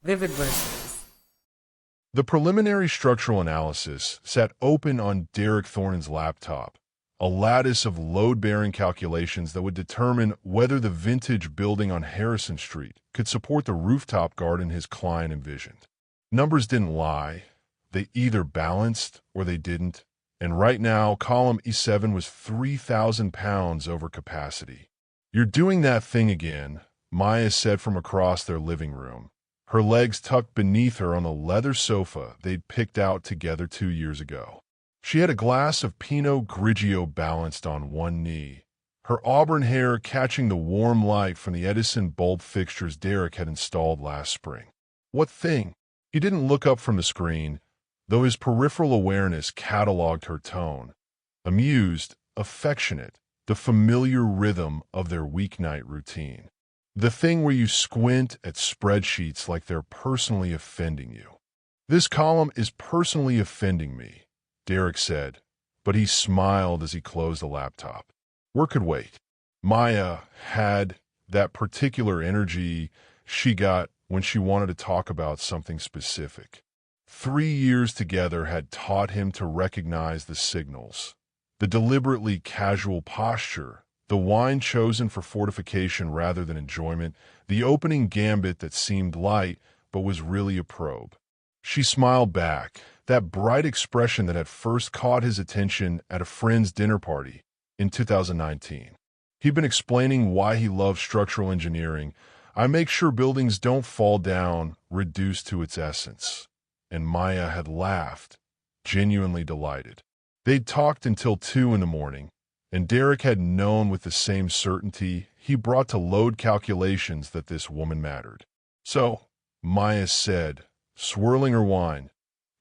Vivid verses. The preliminary structural analysis sat open on Derek Thornton's laptop, a lattice of load-bearing calculations that would determine whether the vintage building on Harrison Street could support the rooftop garden his client envisioned. Numbers didn't lie. They either balanced or they didn't. And right now, column E7 was 3,000 pounds over capacity. "You're doing that thing again," Maya said from across their living room, her legs tucked beneath her on the leather sofa they'd picked out together 2 years ago. She had a glass of Pinot Grigio balanced on one knee, her auburn hair catching the warm light from the Edison bulb fixtures Derek had installed last spring. "What thing?" He didn't look up from the screen, though his peripheral awareness cataloged her tone. Amused, affectionate, the familiar rhythm of their weeknight routine. "The thing where you squint at spreadsheets like they're personally offending you." "This column is personally offending me," Derek said, but he smiled as he closed the laptop. Work could wait. Maya had that particular energy she got when she wanted to talk about something specific. 3 years together had taught him to recognize the signals, the deliberately casual posture, the wine chosen for fortification rather than enjoyment, the opening gambit that seemed light but was really a probe. She smiled back, that bright expression that had first caught his attention at a friend's dinner party in 2019. He'd been explaining why he loved structural engineering. "I make sure buildings don't fall down, reduced to its essence." And Maya had laughed, genuinely delighted. They'd talked until 2 in the morning, and Derek had known with the same certainty he brought to load calculations that this woman mattered. "So," Maya said, swirling her wine,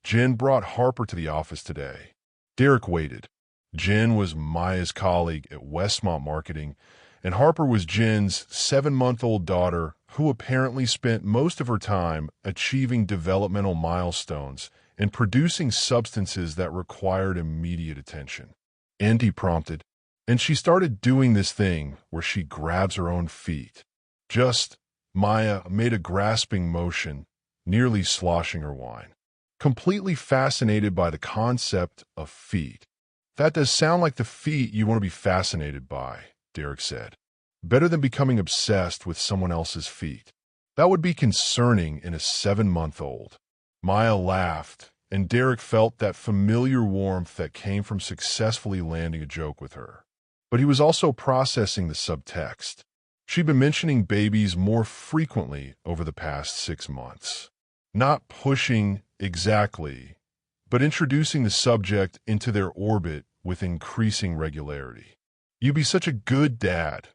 "Jen brought Harper to the office today." Derek waited. Jen was Maya's colleague at Westmont Marketing, and Harper was Jen's 7-month-old daughter who apparently spent most of her time achieving developmental milestones and producing substances that required immediate attention. "And," he prompted, "and she started doing this thing where she grabs her own feet." Maya made a grasping motion, nearly sloshing her wine. "Completely fascinated by the concept of feet." "That does sound like the feet you want to be fascinated by," Derek said. "Better than becoming obsessed with someone else's feet. That would be concerning in a 7-month-old. Maya laughed, and Derek felt that familiar warmth that came from successfully landing a joke with her. But he was also processing the subtext. She'd been mentioning babies more frequently over the past 6 months. Not pushing exactly, but introducing the subject into their orbit with increasing regularity. "You'd be such a good dad,"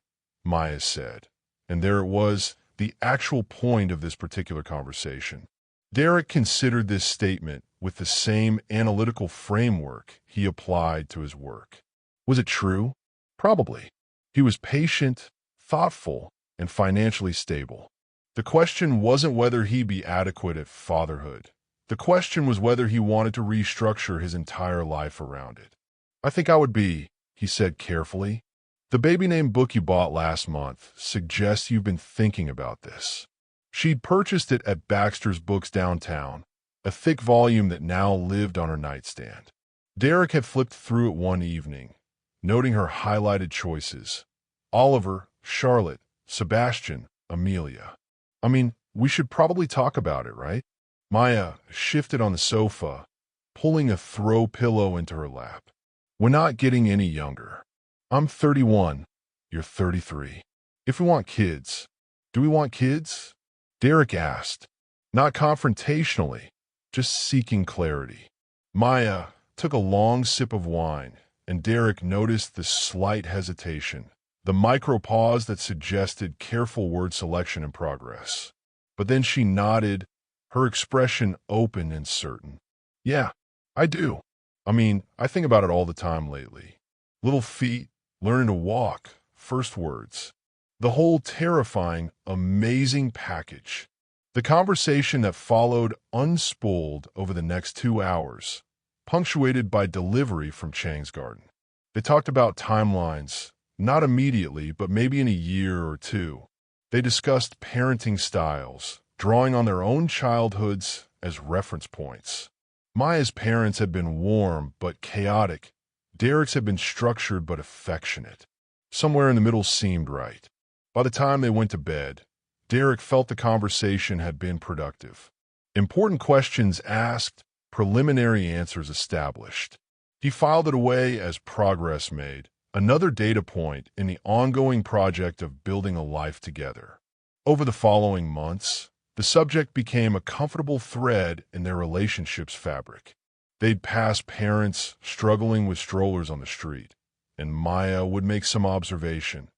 Maya said. And there it was, the actual point of this particular conversation. Derek considered this statement with the same analytical framework he applied to his work. Was it true? Probably. He was patient, thoughtful, and financially stable. The question wasn't whether he'd be adequate at fatherhood. The question was whether he wanted to restructure his entire life around it. "I think I would be," he said carefully. "The baby name book you bought last month suggests you've been thinking about this." She'd purchased it at Baxter's Books downtown, a thick volume that now lived on her nightstand. Derek had flipped through it one evening, noting her highlighted choices: Oliver, Charlotte, Sebastian, Amelia. "I mean, we should probably talk about it, right?" Maya shifted on the sofa, pulling a throw pillow into her lap. "We're not getting any younger. I'm 31. You're 33. If we want kids, do we want kids?" Derek asked, not confrontationally, just seeking clarity. Maya took a long sip of wine, and Derek noticed the slight hesitation, the micro pause that suggested careful word selection and progress. But then she nodded, her expression open and certain. "Yeah, I do. I mean, I think about it all the time lately. Little feet, learning to walk, first words. The whole terrifying, amazing package." The conversation that followed unspooled over the next 2 hours, punctuated by delivery from Chang's garden. They talked about timelines, not immediately, but maybe in a year or two. They discussed parenting styles, drawing on their own childhoods as reference points. Maya's parents had been warm but chaotic. Derek's had been structured but affectionate. Somewhere in the middle seemed right. By the time they went to bed, Derek felt the conversation had been productive. Important questions asked, preliminary answers established. He filed it away as progress made, another data point in the ongoing project of building a life together. Over the following months, the subject became a comfortable thread in their relationship's fabric. They'd pass parents struggling with strollers on the street, and Maya would make some observation,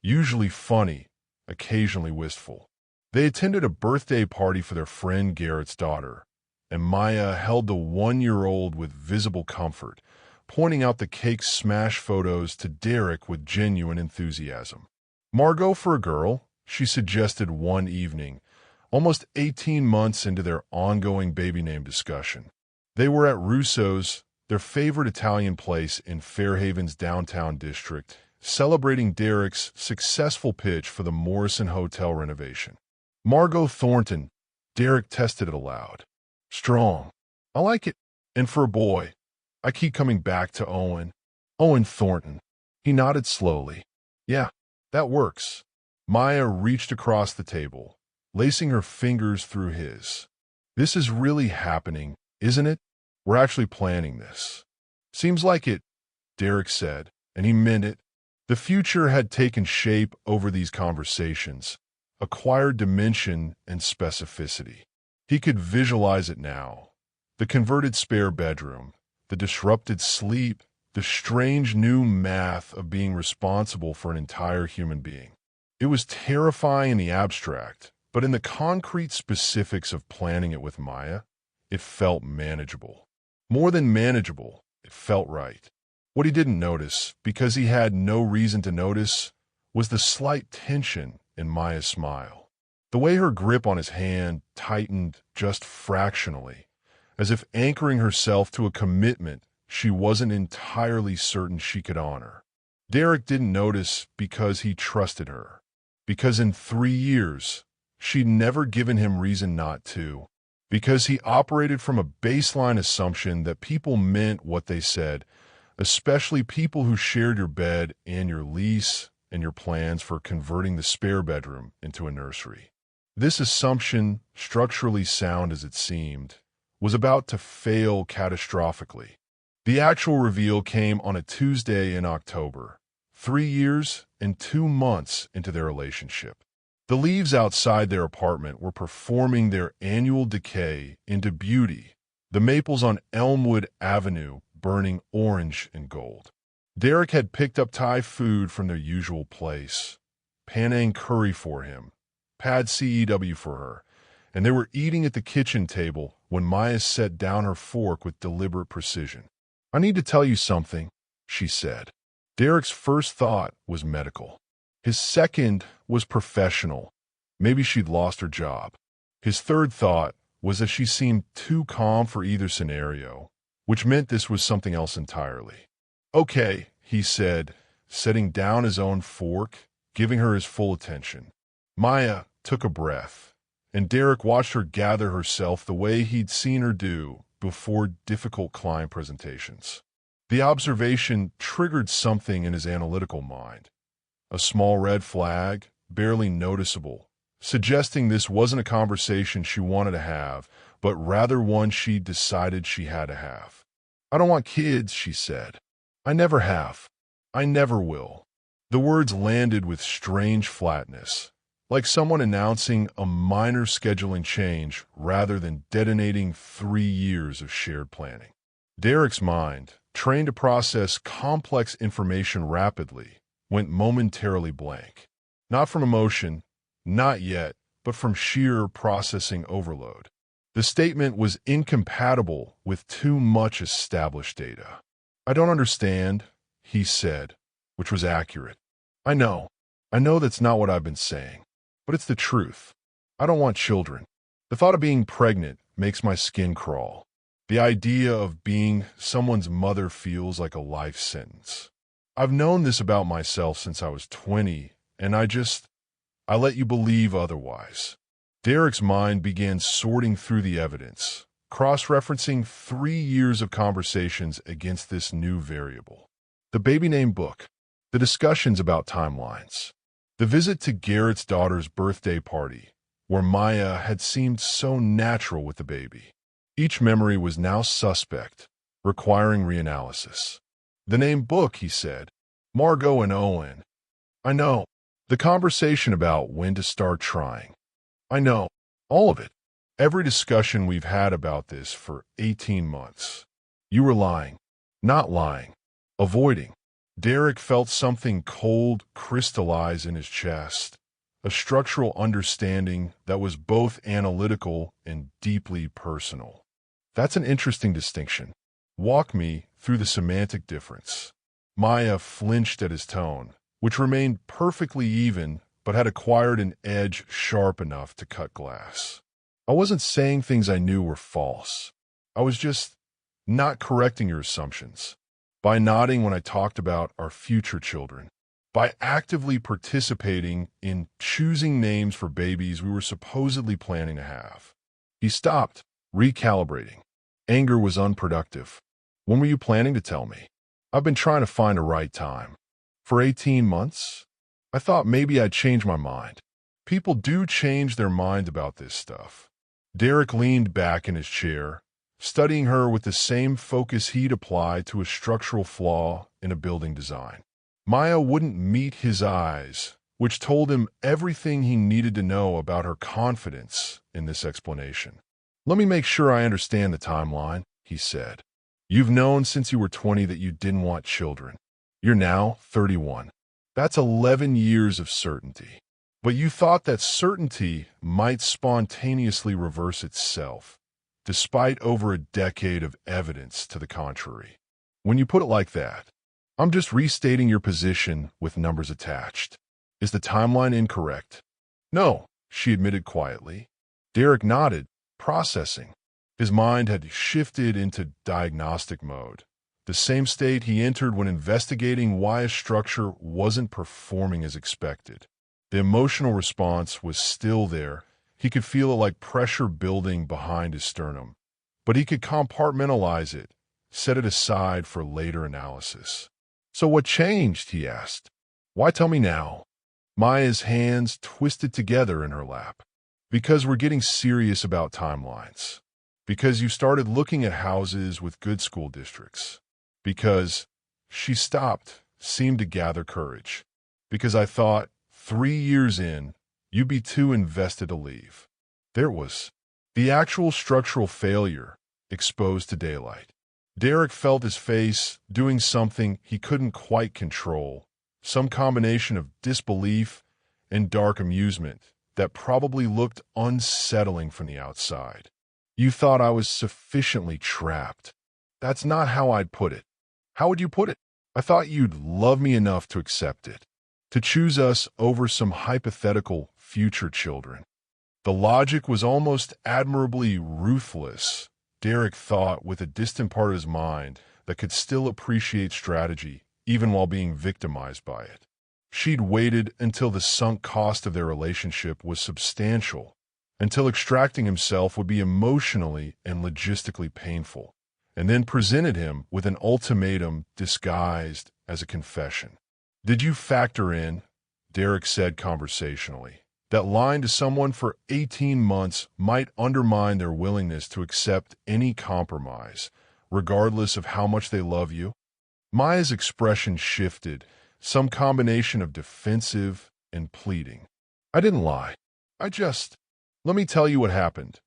usually funny, occasionally wistful. They attended a birthday party for their friend Garrett's daughter, and Maya held the 1-year-old with visible comfort, pointing out the cake's smash photos to Derek with genuine enthusiasm. "Margot for a girl," she suggested one evening, almost 18 months into their ongoing baby name discussion. They were at Russo's, their favorite Italian place in Fairhaven's downtown district, celebrating Derek's successful pitch for the Morrison Hotel renovation. "Margot Thornton," Derek tested it aloud. "Strong. I like it. And for a boy, I keep coming back to Owen. Owen Thornton." He nodded slowly. "Yeah, that works." Maya reached across the table, lacing her fingers through his. "This is really happening, isn't it? We're actually planning this." "Seems like it," Derek said, and he meant it. The future had taken shape over these conversations, acquired dimension and specificity. He could visualize it now. The converted spare bedroom, the disrupted sleep, the strange new math of being responsible for an entire human being. It was terrifying in the abstract, but in the concrete specifics of planning it with Maya, it felt manageable. More than manageable, it felt right. What he didn't notice, because he had no reason to notice, was the slight tension in Maya's smile. The way her grip on his hand tightened just fractionally, as if anchoring herself to a commitment she wasn't entirely certain she could honor. Derek didn't notice because he trusted her, because in 3 years, she'd never given him reason not to, because he operated from a baseline assumption that people meant what they said, especially people who shared your bed and your lease and your plans for converting the spare bedroom into a nursery. This assumption, structurally sound as it seemed, was about to fail catastrophically. The actual reveal came on a Tuesday in October, 3 years and 2 months into their relationship. The leaves outside their apartment were performing their annual decay into beauty, the maples on Elmwood Avenue burning orange and gold. Derek had picked up Thai food from their usual place, Penang curry for him, Pad CEW for her, and they were eating at the kitchen table when Maya set down her fork with deliberate precision. "I need to tell you something," she said. Derek's first thought was medical. His second was professional. Maybe she'd lost her job. His third thought was that she seemed too calm for either scenario, which meant this was something else entirely. "Okay," he said, setting down his own fork, giving her his full attention. Maya took a breath, and Derek watched her gather herself the way he'd seen her do before difficult client presentations. The observation triggered something in his analytical mind. A small red flag, barely noticeable, suggesting this wasn't a conversation she wanted to have, but rather one she decided she had to have. "I don't want kids," she said. "I never have. I never will." The words landed with strange flatness, like someone announcing a minor scheduling change rather than detonating 3 years of shared planning. Derek's mind, trained to process complex information rapidly, went momentarily blank. Not from emotion, not yet, but from sheer processing overload. The statement was incompatible with too much established data. "I don't understand," he said, which was accurate. I know that's not what I've been saying, but it's the truth. I don't want children. The thought of being pregnant makes my skin crawl. The idea of being someone's mother feels like a life sentence. I've known this about myself since I was 20, and I let you believe otherwise." Derek's mind began sorting through the evidence, cross-referencing 3 years of conversations against this new variable. The baby name book, the discussions about timelines, the visit to Garrett's daughter's birthday party, where Maya had seemed so natural with the baby. Each memory was now suspect, requiring reanalysis. The name book, he said. Margot and Owen. I know. The conversation about when to start trying. I know. All of it. Every discussion we've had about this for 18 months. You were lying. Not lying. Avoiding. Derek felt something cold crystallize in his chest. A structural understanding that was both analytical and deeply personal. That's an interesting distinction. Walk me through the semantic difference. Maya flinched at his tone, which remained perfectly even but had acquired an edge sharp enough to cut glass. I wasn't saying things I knew were false. I was just not correcting your assumptions. By nodding when I talked about our future children. By actively participating in choosing names for babies we were supposedly planning to have. He stopped, recalibrating. Anger was unproductive. When were you planning to tell me? I've been trying to find a right time. For 18 months? I thought maybe I'd change my mind. People do change their mind about this stuff. Derek leaned back in his chair, studying her with the same focus he'd apply to a structural flaw in a building design. Maya wouldn't meet his eyes, which told him everything he needed to know about her confidence in this explanation. Let me make sure I understand the timeline, he said. You've known since you were 20 that you didn't want children. You're now 31. That's 11 years of certainty. But you thought that certainty might spontaneously reverse itself, despite over a decade of evidence to the contrary. When you put it like that, I'm just restating your position with numbers attached. Is the timeline incorrect? No, she admitted quietly. Derek nodded, processing. His mind had shifted into diagnostic mode, the same state he entered when investigating why a structure wasn't performing as expected. The emotional response was still there. He could feel it like pressure building behind his sternum. But he could compartmentalize it, set it aside for later analysis. So what changed, he asked. Why tell me now? Maya's hands twisted together in her lap. Because we're getting serious about timelines. Because you started looking at houses with good school districts. Because she stopped, seemed to gather courage. Because I thought, 3 years in, you'd be too invested to leave. There it was. The actual structural failure exposed to daylight. Derek felt his face doing something he couldn't quite control, some combination of disbelief and dark amusement that probably looked unsettling from the outside. You thought I was sufficiently trapped. That's not how I'd put it. How would you put it? I thought you'd love me enough to accept it, to choose us over some hypothetical future children. The logic was almost admirably ruthless, Derek thought with a distant part of his mind that could still appreciate strategy even while being victimized by it. She'd waited until the sunk cost of their relationship was substantial, until extracting himself would be emotionally and logistically painful, and then presented him with an ultimatum disguised as a confession. Did you factor in, Derek said conversationally, that lying to someone for 18 months might undermine their willingness to accept any compromise, regardless of how much they love you? Maya's expression shifted, some combination of defensive and pleading. I didn't lie. Let me tell you what happened,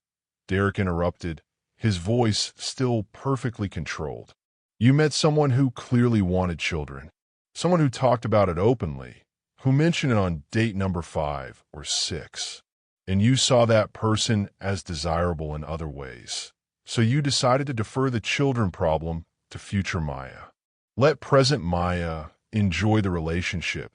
Derek interrupted, his voice still perfectly controlled. You met someone who clearly wanted children, someone who talked about it openly, who mentioned it on date number 5 or 6, and you saw that person as desirable in other ways. So you decided to defer the children problem to future Maya. Let present Maya enjoy the relationship,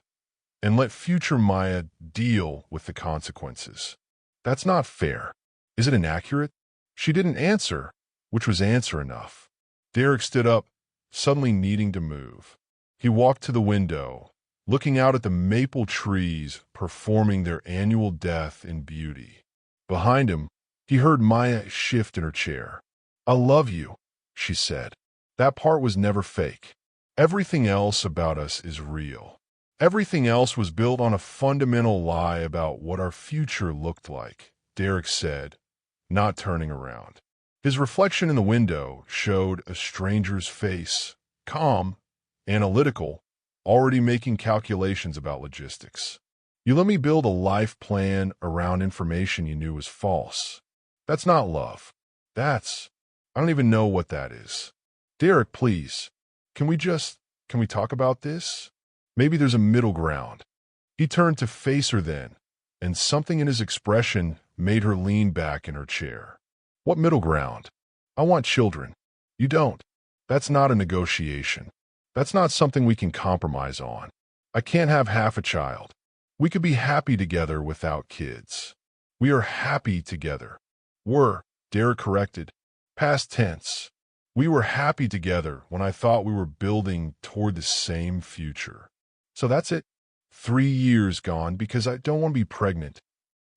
and let future Maya deal with the consequences. That's not fair. Is it inaccurate? She didn't answer, which was answer enough. Derek stood up, suddenly needing to move. He walked to the window, looking out at the maple trees performing their annual death in beauty. Behind him, he heard Maya shift in her chair. "I love you," she said. That part was never fake. Everything else about us is real. Everything else was built on a fundamental lie about what our future looked like, Derek said, not turning around. His reflection in the window showed a stranger's face, calm, analytical, already making calculations about logistics. "You let me build a life plan around information you knew was false. That's not love. I don't even know what that is. Derek, please, can we talk about this? Maybe there's a middle ground." He turned to face her then, and something in his expression made her lean back in her chair. "What middle ground? I want children. You don't. That's not a negotiation. That's not something we can compromise on. I can't have half a child. We could be happy together without kids. We are happy together." "Were," Derek corrected. Past tense. "We were happy together when I thought we were building toward the same future. So that's it. 3 years gone because I don't want to be pregnant."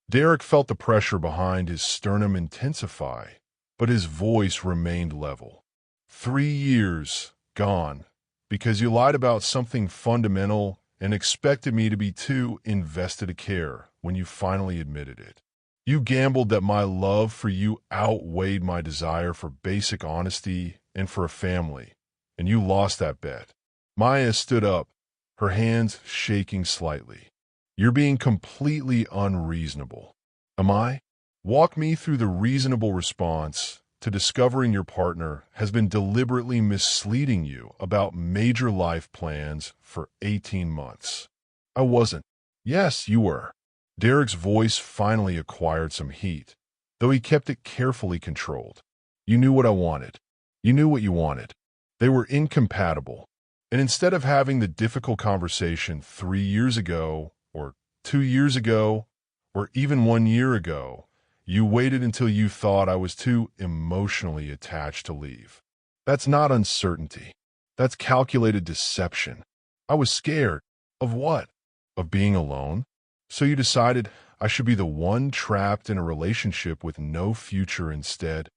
Derek felt the pressure behind his sternum intensify, but his voice remained level. 3 years gone because you lied about something fundamental and expected me to be too invested to care when you finally admitted it. You gambled that my love for you outweighed my desire for basic honesty and for a family, and you lost that bet." Maya stood up, her hands shaking slightly. "You're being completely unreasonable." "Am I?" "Walk me through the reasonable response to discovering your partner has been deliberately misleading you about major life plans for 18 months. "I wasn't." "Yes, you were." Derek's voice finally acquired some heat, though he kept it carefully controlled. "You knew what I wanted. You knew what you wanted. They were incompatible. And instead of having the difficult conversation 3 years ago, or 2 years ago, or even 1 year ago, you waited until you thought I was too emotionally attached to leave. That's not uncertainty. That's calculated deception. I was scared." "Of what?" "Of being alone. So you decided I should be the one trapped in a relationship with no future instead."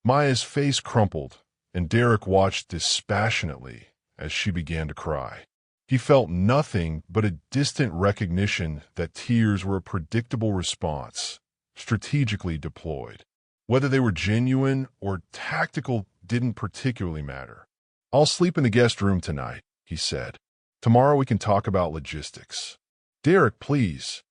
Maya's face crumpled, and Derek watched dispassionately as she began to cry. He felt nothing but a distant recognition that tears were a predictable response, strategically deployed. Whether they were genuine or tactical didn't particularly matter. "I'll sleep in the guest room tonight," he said. "Tomorrow we can talk about logistics." "Derek, please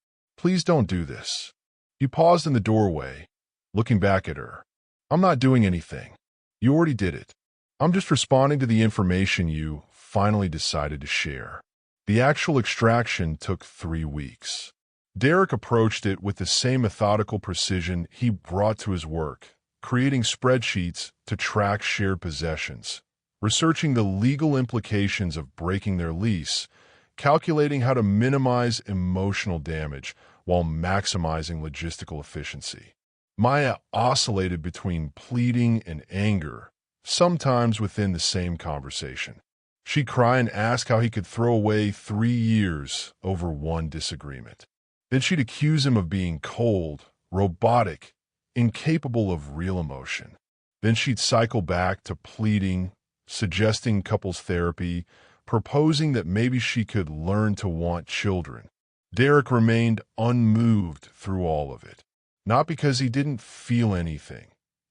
don't do this." He paused in the doorway, looking back at her. "I'm not doing anything. You already did it. I'm just responding to the information you finally decided to share." The actual extraction took 3 weeks. Derek approached it with the same methodical precision he brought to his work, creating spreadsheets to track shared possessions, researching the legal implications of breaking their lease, calculating how to minimize emotional damage while maximizing logistical efficiency. Maya oscillated between pleading and anger, sometimes within the same conversation. She'd cry and ask how he could throw away 3 years over one disagreement. Then she'd accuse him of being cold, robotic, incapable of real emotion. Then she'd cycle back to pleading, suggesting couples therapy, proposing that maybe she could learn to want children. Derek remained unmoved through all of it. Not because he didn't feel anything.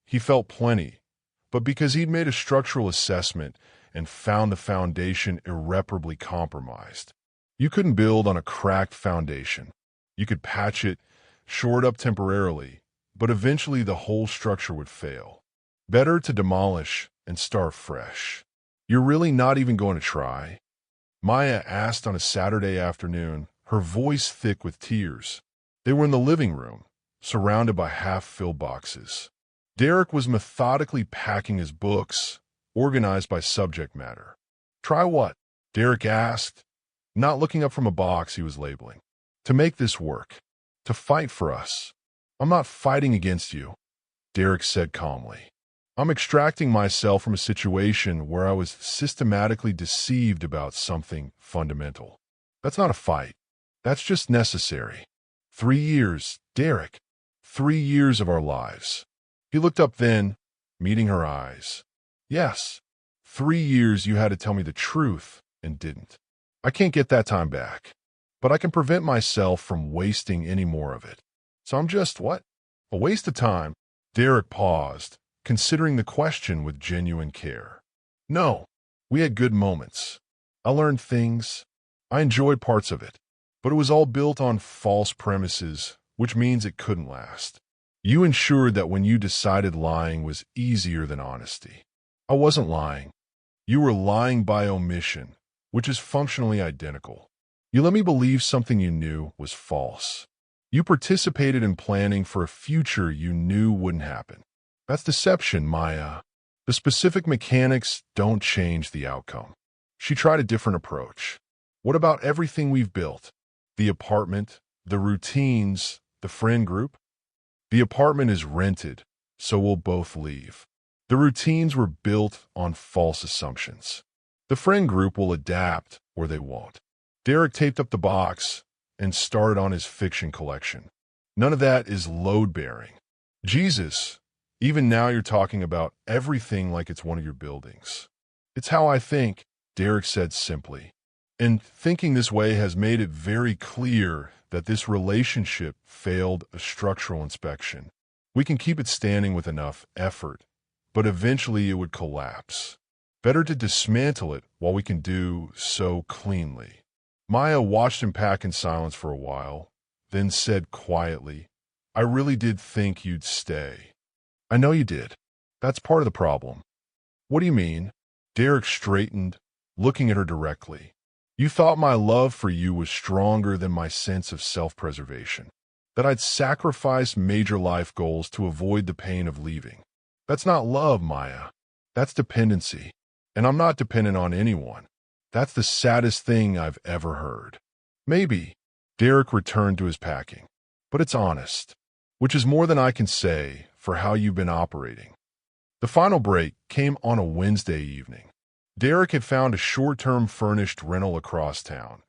He felt plenty, but because he'd made a structural assessment and found the foundation irreparably compromised. You couldn't build on a cracked foundation. You could patch it, shore it up temporarily, but eventually the whole structure would fail. Better to demolish and start fresh. "You're really not even going to try?" Maya asked on a Saturday afternoon, her voice thick with tears. They were in the living room, surrounded by half-filled boxes. Derek was methodically packing his books, organized by subject matter. "Try what?" Derek asked, not looking up from a box he was labeling. "To make this work. To fight for us." "I'm not fighting against you," Derek said calmly. "I'm extracting myself from a situation where I was systematically deceived about something fundamental. That's not a fight. That's just necessary. 3 years, Derek. 3 years of our lives. He looked up then, meeting her eyes. Yes, 3 years you had to tell me the truth and didn't. I can't get that time back, but I can prevent myself from wasting any more of it. So I'm just, what? A waste of time? Derek paused, considering the question with genuine care. No, we had good moments. I learned things. I enjoyed parts of it, but it was all built on false premises, which means it couldn't last. You ensured that when you decided lying was easier than honesty. I wasn't lying. You were lying by omission, which is functionally identical. You let me believe something you knew was false. You participated in planning for a future you knew wouldn't happen. That's deception, Maya. The specific mechanics don't change the outcome. She tried a different approach. What about everything we've built? The apartment, the routines, the friend group? The apartment is rented, so we'll both leave. The routines were built on false assumptions. The friend group will adapt or they won't. Derek taped up the box and started on his fiction collection. None of that is load-bearing. Jesus, even now you're talking about everything like it's one of your buildings. It's how I think, Derek said simply. And thinking this way has made it very clear that this relationship failed a structural inspection. We can keep it standing with enough effort, but eventually it would collapse. Better to dismantle it while we can do so cleanly. Maya watched him pack in silence for a while, then said quietly, I really did think you'd stay. I know you did. That's part of the problem. What do you mean? Derek straightened, looking at her directly. You thought my love for you was stronger than my sense of self-preservation, that I'd sacrifice major life goals to avoid the pain of leaving. That's not love, Maya. That's dependency. And I'm not dependent on anyone. That's the saddest thing I've ever heard. Maybe. Derek returned to his packing. But it's honest, which is more than I can say for how you've been operating. The final break came on a Wednesday evening. Derek had found a short-term furnished rental across town,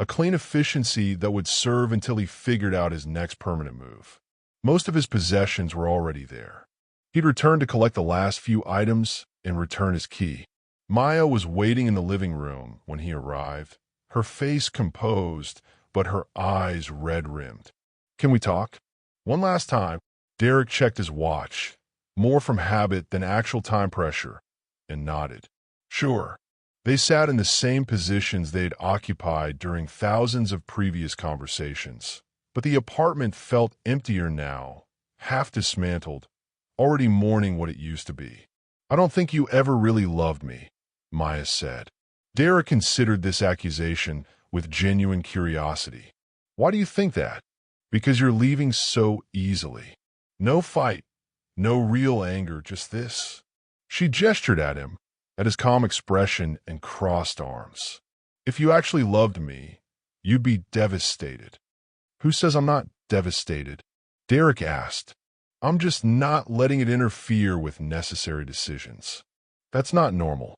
a clean efficiency that would serve until he figured out his next permanent move. Most of his possessions were already there. He'd returned to collect the last few items and return his key. Maya was waiting in the living room when he arrived, her face composed, but her eyes red-rimmed. Can we talk? One last time, Derek checked his watch, more from habit than actual time pressure, and nodded. Sure. They sat in the same positions they'd occupied during thousands of previous conversations, but the apartment felt emptier now, half dismantled, already mourning what it used to be. I don't think you ever really loved me, Maya said. Derek considered this accusation with genuine curiosity. Why do you think that? Because you're leaving so easily. No fight, no real anger, just this. She gestured at him, at his calm expression and crossed arms. If you actually loved me, you'd be devastated. Who says I'm not devastated? Derek asked. I'm just not letting it interfere with necessary decisions. That's not normal.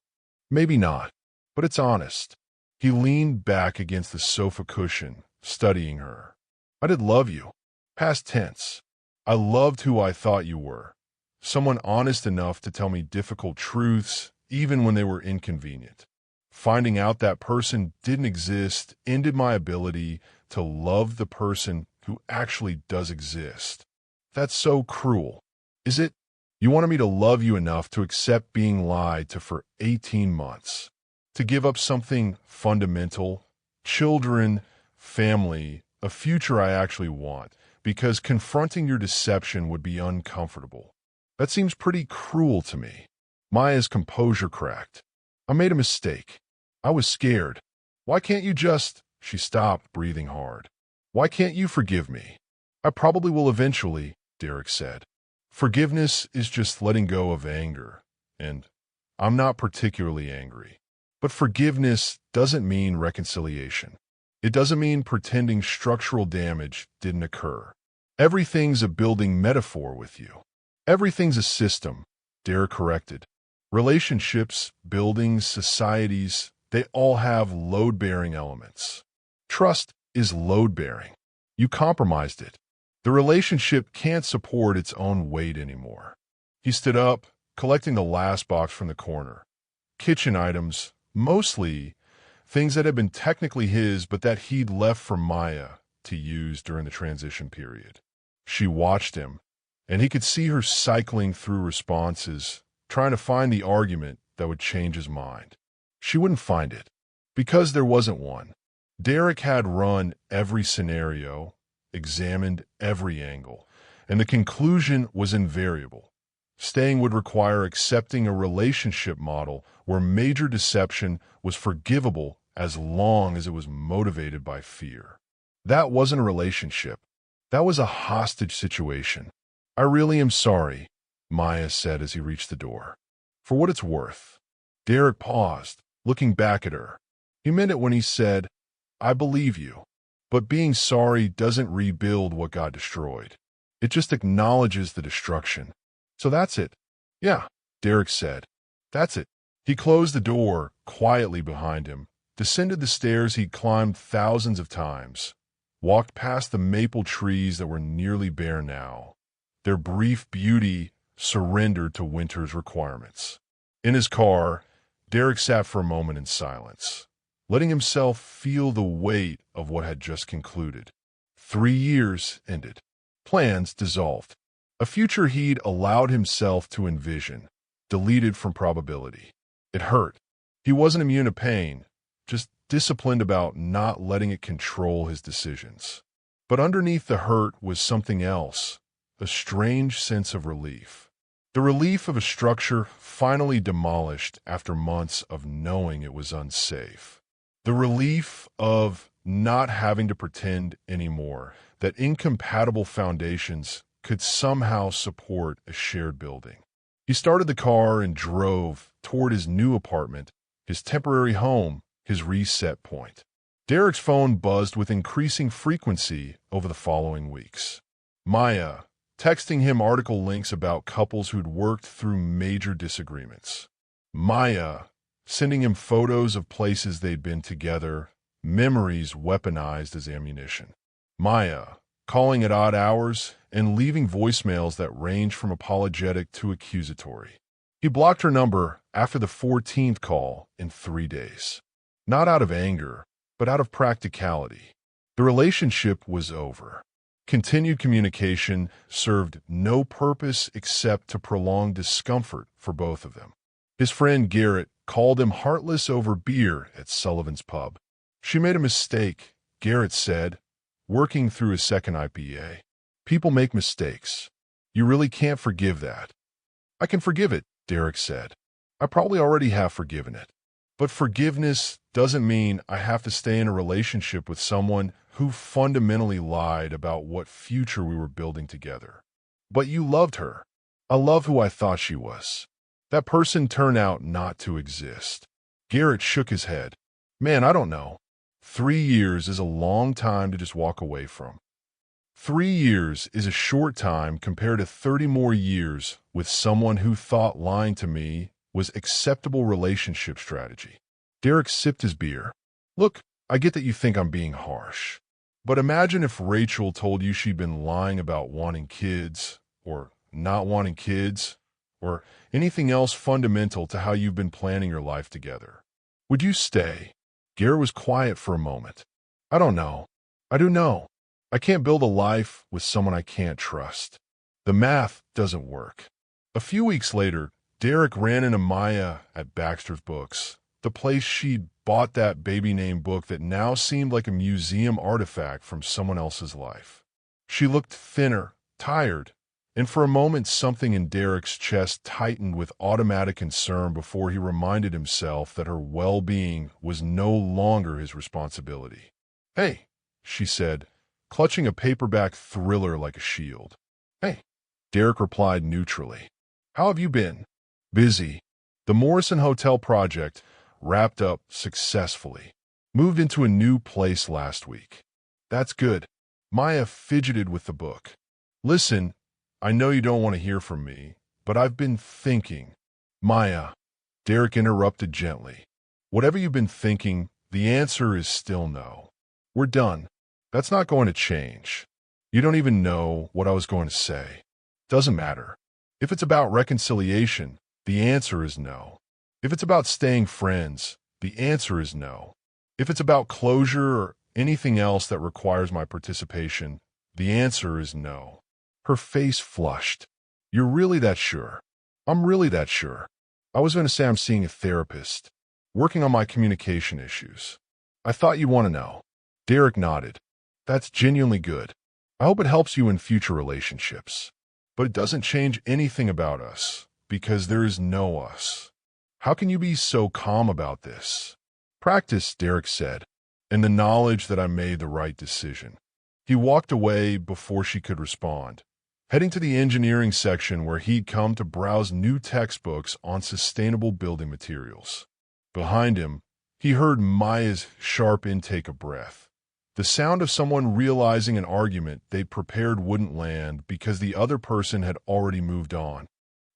Maybe not, but it's honest. He leaned back against the sofa cushion, studying her. I did love you. Past tense. I loved who I thought you were. Someone honest enough to tell me difficult truths, even when they were inconvenient. Finding out that person didn't exist ended my ability to love the person who actually does exist. That's so cruel. Is it? You wanted me to love you enough to accept being lied to for 18 months. To give up something fundamental, children, family, a future I actually want, because confronting your deception would be uncomfortable. That seems pretty cruel to me. Maya's composure cracked. I made a mistake. I was scared. Why can't you just... She stopped, breathing hard. Why can't you forgive me? I probably will eventually, Derek said. Forgiveness is just letting go of anger, and I'm not particularly angry. But forgiveness doesn't mean reconciliation. It doesn't mean pretending structural damage didn't occur. Everything's a building metaphor with you. Everything's a system, Derek corrected. Relationships, buildings, societies, they all have load-bearing elements. Trust is load-bearing. You compromised it. The relationship can't support its own weight anymore. He stood up, collecting the last box from the corner. Kitchen items, mostly things that had been technically his but that he'd left for Maya to use during the transition period. She watched him, and he could see her cycling through responses, trying to find the argument that would change his mind. She wouldn't find it, because there wasn't one. Derek had run every scenario, examined every angle, and the conclusion was invariable. Staying would require accepting a relationship model where major deception was forgivable as long as it was motivated by fear. That wasn't a relationship. That was a hostage situation. "I really am sorry," Maya said as he reached the door. "For what it's worth." Derek paused, looking back at her. He meant it when he said, "I believe you." But being sorry doesn't rebuild what got destroyed. It just acknowledges the destruction. "So that's it." "Yeah," Derek said. "That's it." He closed the door quietly behind him, descended the stairs he'd climbed thousands of times, walked past the maple trees that were nearly bare now. Their brief beauty surrendered to winter's requirements. In his car, Derek sat for a moment in silence, letting himself feel the weight of what had just concluded. 3 years ended. Plans dissolved. A future he'd allowed himself to envision, deleted from probability. It hurt. He wasn't immune to pain, just disciplined about not letting it control his decisions. But underneath the hurt was something else, a strange sense of relief. The relief of a structure finally demolished after months of knowing it was unsafe. The relief of not having to pretend anymore that incompatible foundations could somehow support a shared building. He started the car and drove toward his new apartment, his temporary home, his reset point. Derek's phone buzzed with increasing frequency over the following weeks. Maya, texting him article links about couples who'd worked through major disagreements. Maya, sending him photos of places they'd been together, memories weaponized as ammunition. Maya, calling at odd hours and leaving voicemails that ranged from apologetic to accusatory. He blocked her number after the 14th call in 3 days. Not out of anger, but out of practicality. The relationship was over. Continued communication served no purpose except to prolong discomfort for both of them. His friend Garrett called him heartless over beer at Sullivan's Pub. "She made a mistake," Garrett said, working through his second IPA. "People make mistakes. You really can't forgive that." "I can forgive it," Derek said. "I probably already have forgiven it. But forgiveness doesn't mean I have to stay in a relationship with someone who fundamentally lied about what future we were building together." "But you loved her." "I love who I thought she was. That person turned out not to exist." Garrett shook his head. "Man, I don't know. 3 years is a long time to just walk away from. 3 years is a short time compared to 30 more years with someone who thought lying to me was acceptable relationship strategy." Derek sipped his beer. "Look, I get that you think I'm being harsh. But imagine if Rachel told you she'd been lying about wanting kids, or not wanting kids, or anything else fundamental to how you've been planning your life together. Would you stay?" Garrett was quiet for a moment. "I don't know. I do know. I can't build a life with someone I can't trust. The math doesn't work." A few weeks later, Derek ran into Maya at Baxter's Books, the place she'd bought that baby name book that now seemed like a museum artifact from someone else's life. She looked thinner, tired, and for a moment something in Derek's chest tightened with automatic concern before he reminded himself that her well-being was no longer his responsibility. "Hey," she said, clutching a paperback thriller like a shield. "Hey," Derek replied neutrally. "How have you been?" "Busy. The Morrison Hotel project wrapped up successfully. Moved into a new place last week." "That's good." Maya fidgeted with the book. "Listen, I know you don't want to hear from me, but I've been thinking." "Maya," Derek interrupted gently. "Whatever you've been thinking, the answer is still no. We're done. That's not going to change." You don't even know what I was going to say. Doesn't matter. If it's about reconciliation, the answer is no. If it's about staying friends, the answer is no. If it's about closure or anything else that requires my participation, the answer is no. Her face flushed. You're really that sure? I'm really that sure. I was going to say I'm seeing a therapist, working on my communication issues. I thought you'd want to know. Derek nodded. That's genuinely good. I hope it helps you in future relationships. But it doesn't change anything about us, because there is no us. How can you be so calm about this? Practice, Derek said, and the knowledge that I made the right decision. He walked away before she could respond, heading to the engineering section where he'd come to browse new textbooks on sustainable building materials. Behind him, he heard Maya's sharp intake of breath, the sound of someone realizing an argument they'd prepared wouldn't land because the other person had already moved on.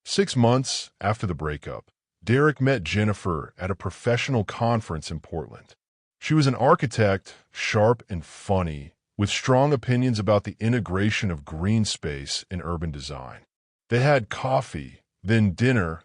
6 months after the breakup, Derek met Jennifer at a professional conference in Portland. She was an architect, sharp and funny, with strong opinions about the integration of green space in urban design. They had coffee, then dinner,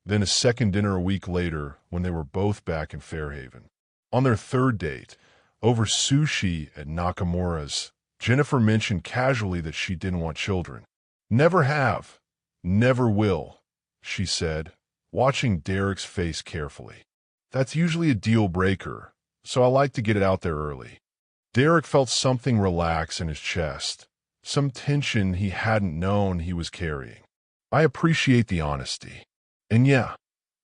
then a second dinner a week later when they were both back in Fairhaven. On their third date, over sushi at Nakamura's, Jennifer mentioned casually that she didn't want children. Never have, never will, she said, watching Derek's face carefully. That's usually a deal breaker, so I like to get it out there early. Derek felt something relax in his chest, some tension he hadn't known he was carrying. I appreciate the honesty. And yeah,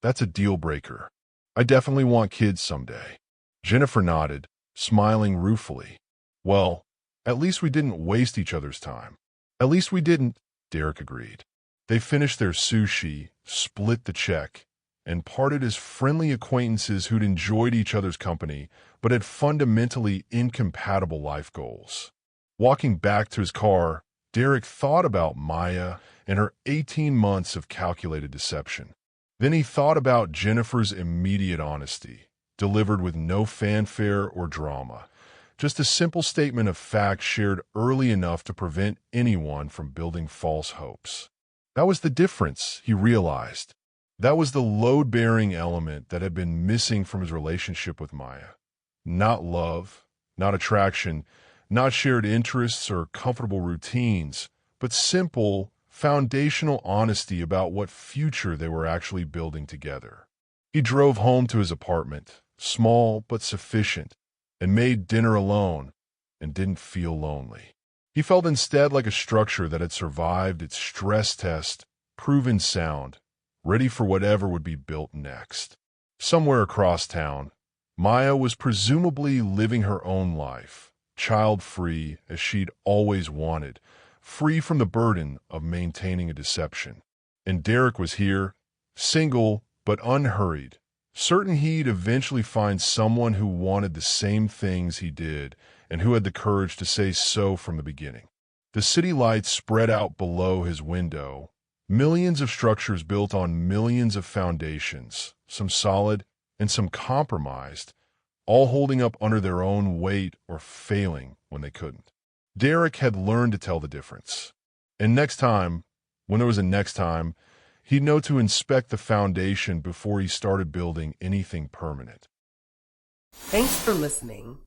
that's a deal breaker. I definitely want kids someday. Jennifer nodded, smiling ruefully. Well, at least we didn't waste each other's time. At least we didn't, Derek agreed. They finished their sushi, split the check, and parted as friendly acquaintances who'd enjoyed each other's company but had fundamentally incompatible life goals. Walking back to his car, Derek thought about Maya and her 18 months of calculated deception. Then he thought about Jennifer's immediate honesty, delivered with no fanfare or drama, just a simple statement of fact shared early enough to prevent anyone from building false hopes. That was the difference, he realized. That was the load-bearing element that had been missing from his relationship with Maya. Not love, not attraction, not shared interests or comfortable routines, but simple, foundational honesty about what future they were actually building together. He drove home to his apartment, small but sufficient, and made dinner alone, and didn't feel lonely. He felt instead like a structure that had survived its stress test, proven sound, ready for whatever would be built next. Somewhere across town, Maya was presumably living her own life, child-free as she'd always wanted, free from the burden of maintaining a deception. And Derek was here, single but unhurried, certain he'd eventually find someone who wanted the same things he did and who had the courage to say so from the beginning. The city lights spread out below his window, millions of structures built on millions of foundations, some solid and some compromised, all holding up under their own weight or failing when they couldn't. Derek had learned to tell the difference. And next time, when there was a next time, he'd know to inspect the foundation before he started building anything permanent. Thanks for listening.